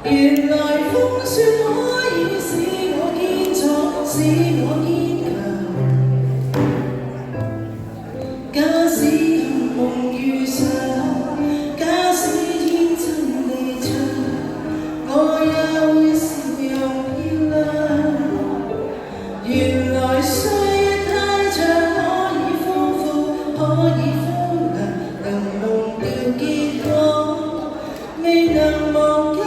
原來風雪可以使我堅壯，使我堅強。假使幸夢遇上，假使天真地唱，我也會笑容漂亮。原來歲月太長，可以豐富，可以荒涼，能忘掉結果，未能忘記。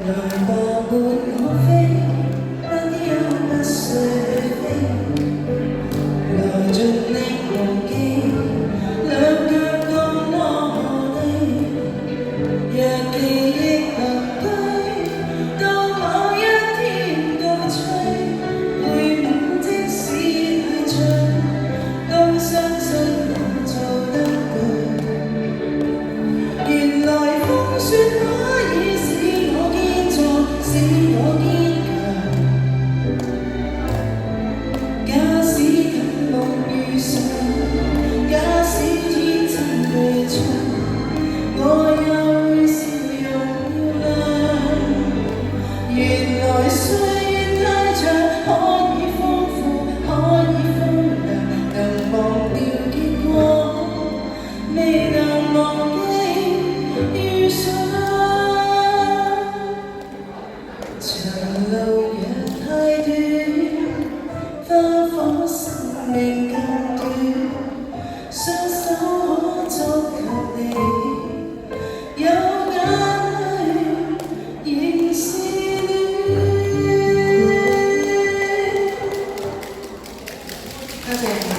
來吧，伴我飛，不憂不碎飛，來盡力忘記，兩腳降落何地？若記憶能居，到某一天告吹，回望即使太長，都相信我做得對。原來風雪可以使我堅強，假使近夢遇上，假使天真地唱，我也會笑容漂亮。原來歲月太長，可以豐富，可以荒涼，能忘掉結果，未能忘記遇上。長路若太短，花火生命更短，雙手可觸及你，有眼淚仍是戀。多謝。